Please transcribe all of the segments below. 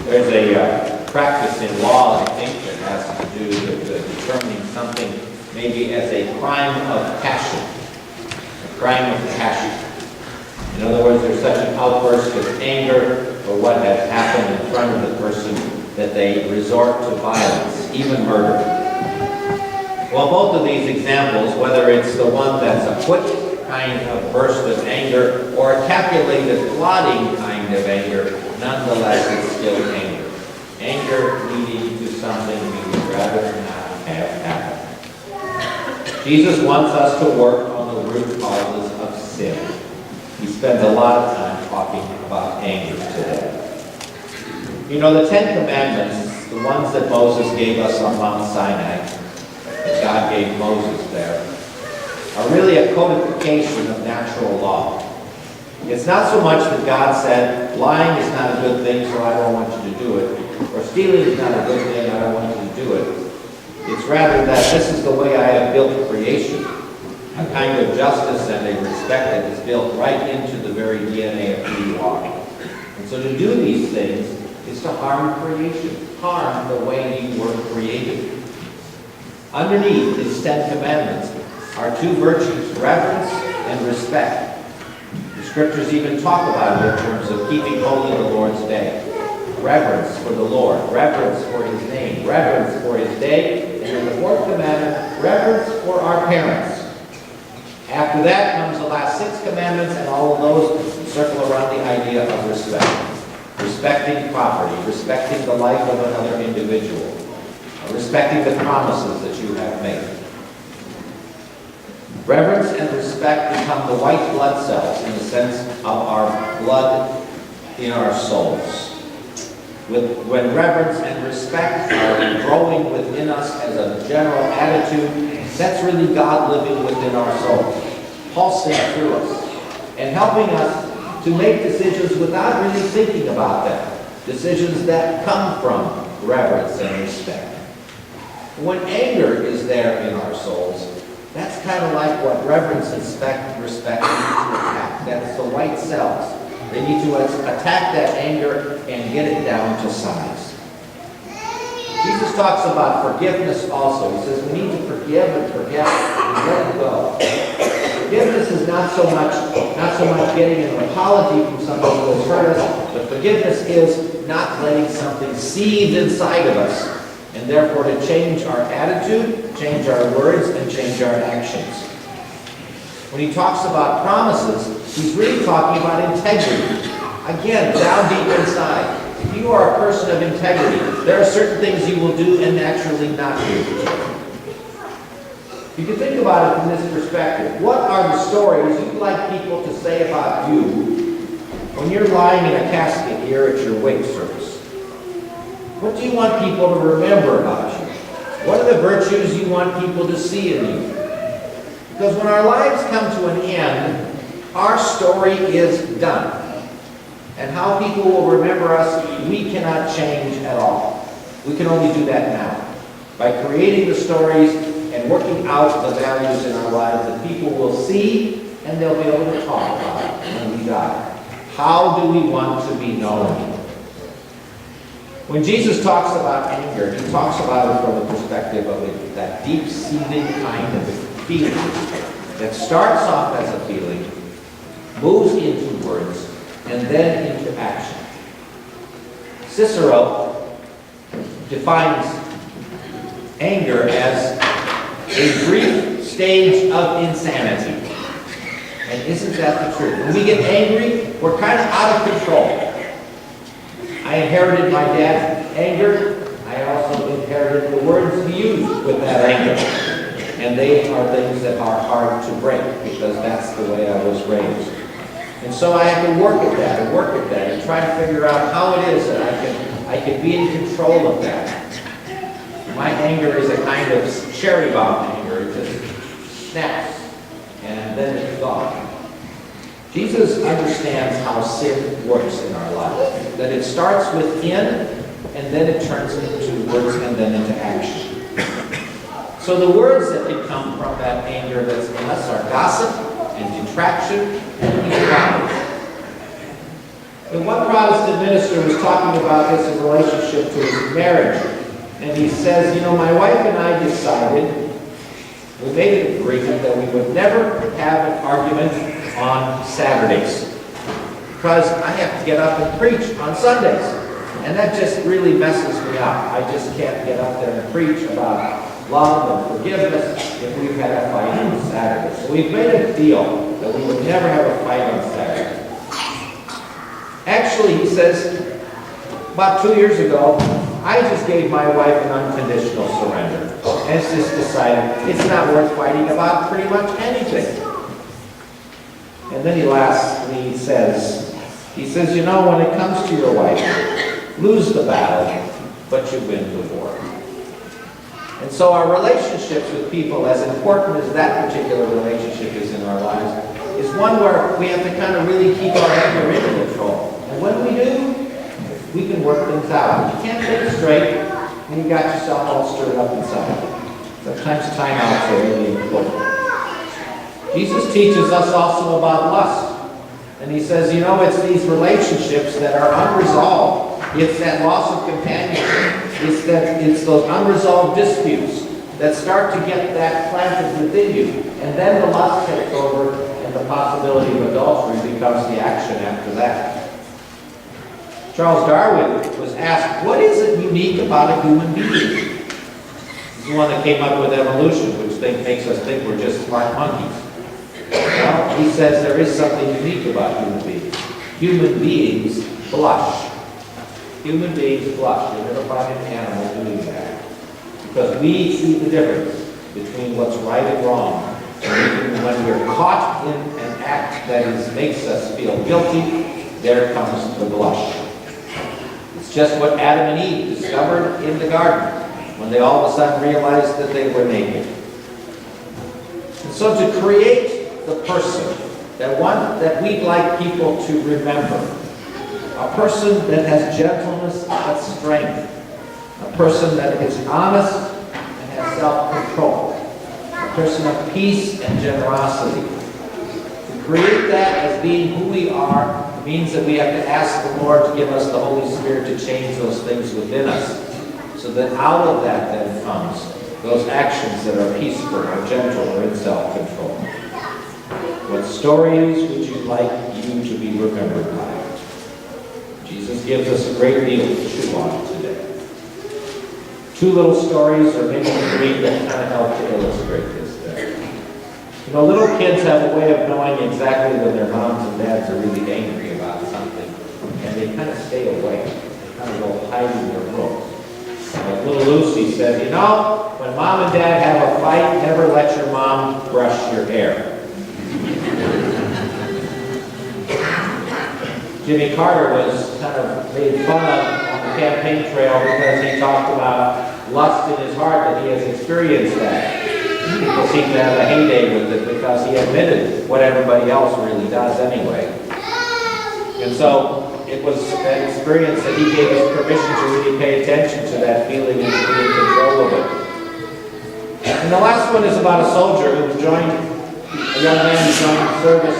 There's a practice in law, I think, that has to do with determining something maybe as a crime of passion. A crime of passion. In other words, there's such an outburst of anger for what has happened in front of the person that they resort to violence, even murder. Well, both of these examples, whether it's the one that's a quick kind of burst of anger or a calculated, plotting kind of anger, nonetheless, it's still anger. Anger leading to something we would rather not have happen. Jesus wants us to work on the root causes of sin. He spends a lot of time talking about anger today. You know, the Ten Commandments, the ones that Moses gave us on Mount Sinai, that God gave Moses there, are really a codification of natural law. It's not so much that God said, lying is not a good thing, so I don't want you to do it, or stealing is not a good thing, I don't want you to do it. It's rather that this is the way I have built creation. A kind of justice and a respect that is built right into the very DNA of who you are. And so to do these things is to harm creation, harm the way you were created. Underneath these 10 commandments are two virtues, reverence and respect. The scriptures even talk about it in terms of keeping holy the Lord's day. Reverence for the Lord, reverence for His name, reverence for His day, and in the fourth commandment, reverence for our parents. After that comes the last 6 commandments, and all of those circle around the idea of respect. Respecting property, respecting the life of another individual, respecting the promises that you have made. Reverence and respect become the white blood cells in the sense of our blood in our souls. When reverence and respect are growing within us as a general attitude, that's really God living within our souls, pulsing through us, and helping us to make decisions without really thinking about them, decisions that come from reverence and respect. When anger is there in our souls, that's kind of like what reverence and respect need to attack. That's the white cells. They need to attack that anger and get it down to size. Jesus talks about forgiveness also. He says we need to forgive and forget and let it go. Forgiveness is not so much getting an apology from someone who has hurt us, but forgiveness is not letting something seethe inside of us, and therefore to change our attitude, change our words, and change our actions. When he talks about promises, he's really talking about integrity. Again, down deep inside. If you are a person of integrity, there are certain things you will do and naturally not do. You can think about it from this perspective. What are the stories you'd like people to say about you when you're lying in a casket here at your wake service? What do you want people to remember about you? What are the virtues you want people to see in you? Because when our lives come to an end, our story is done. And how people will remember us, we cannot change at all. We can only do that now. By creating the stories and working out the values in our lives that people will see and they'll be able to talk about it when we die. How do we want to be known? When Jesus talks about anger, he talks about it from the perspective of that deep-seated kind of feeling that starts off as a feeling, moves into words, and then into action. Cicero defines anger as a brief stage of insanity. And isn't that the truth? When we get angry, we're kind of out of control. I inherited my dad's anger. I also inherited the words he used with that anger. And they are things that are hard to break because that's the way I was raised. And so I have to work at that and try to figure out how it is that I can be in control of that. My anger is a kind of cherry bomb anger. It just snaps and then it's gone. Jesus understands how sin works in our lives. That it starts within and then it turns into words and then into action. So the words that can come from that anger that's in us are gossip and detraction and evil. And one Protestant minister was talking about this in relationship to his marriage. And he says, you know, my wife and I decided, we made an agreement that we would never have an argument on Saturdays. Because I have to get up and preach on Sundays. And that just really messes me up. I just can't get up there and preach about love and forgiveness if we've had a fight on Saturday. So we've made a deal that we would never have a fight on Saturday. Actually, he says, about 2 years ago, I just gave my wife an unconditional surrender. And it's just decided it's not worth fighting about pretty much anything. And then he laughs and he says, you know, when it comes to your wife, lose the battle, but you win the war. And so our relationships with people, as important as that particular relationship is in our lives, is one where we have to kind of really keep our anger in control. And when we do, we can work things out. You can't think straight when you got yourself all stirred up inside. Sometimes timeouts are really important. Jesus teaches us also about lust. And he says, you know, it's these relationships that are unresolved. It's that loss of companionship. It's those unresolved disputes that start to get that planted within you. And then the lust takes over, and the possibility of adultery becomes the action after that. Charles Darwin was asked, what is it unique about a human being? He's the one that came up with evolution, which makes us think we're just smart monkeys. Well, he says there is something unique about human beings. Human beings blush. Human beings blush. You'll never find an animal doing that. Because we see the difference between what's right and wrong. And even when we're caught in an act that makes us feel guilty, there comes the blush. It's just what Adam and Eve discovered in the garden when they all of a sudden realized that they were naked. And so to create the person that we'd like people to remember, a person that has gentleness but strength, a person that is honest and has self-control, a person of peace and generosity. To create that as being who we are means that we have to ask the Lord to give us the Holy Spirit to change those things within us, so that out of that then comes those actions that are peaceful or gentle or in self-control. What stories would you like you to be remembered by? Jesus gives us a great deal to chew on today. 2 little stories, or maybe 3, that kind of help to illustrate this day. You know, little kids have a way of knowing exactly when their moms and dads are really angry about something, and they kind of stay away. They kind of go hide in their rooms. Like little Lucy said, you know, when mom and dad have a fight, never let your mom brush your hair. Jimmy Carter was kind of made fun of on the campaign trail because he talked about lust in his heart, that he has experienced that. People seem to have a heyday with it because he admitted what everybody else really does anyway. And so it was that experience that he gave us permission to really pay attention to that feeling and to be in control of it. And the last one is about a soldier who joined, a young man who joined the service,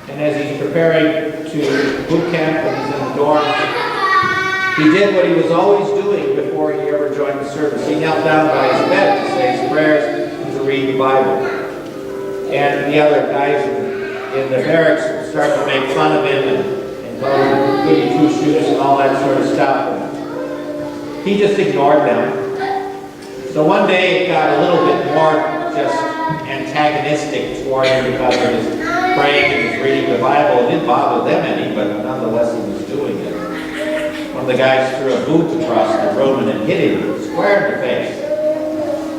and as he's preparing to boot camp and he's in the dorm, he did what he was always doing before he ever joined the service. He knelt down by his bed to say his prayers and to read the Bible. And the other guys in the barracks started to make fun of him and call him goody two-shoes and all that sort of stuff. And he just ignored them. So one day it got a little bit more just antagonistic toward him because of his praying and his reading the Bible. It didn't bother them any, but nonetheless he was doing it. One of the guys threw a boot across the room and it hit him square in the face.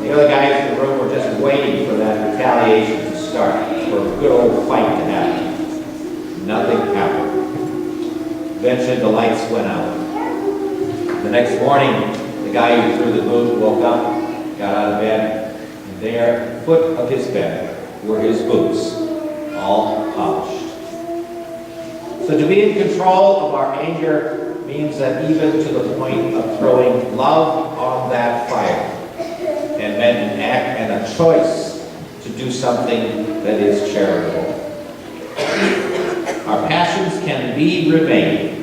The other guys in the room were just waiting for that retaliation to start, for a good old fight to happen. Nothing happened. Eventually the lights went out. The next morning, the guy who threw the boot woke up, got out of bed, and there, at the foot of his bed, were his boots, all polished. So to be in control of our anger means that even to the point of throwing love on that fire, and meant an act and a choice to do something that is charitable. Our passions can be remained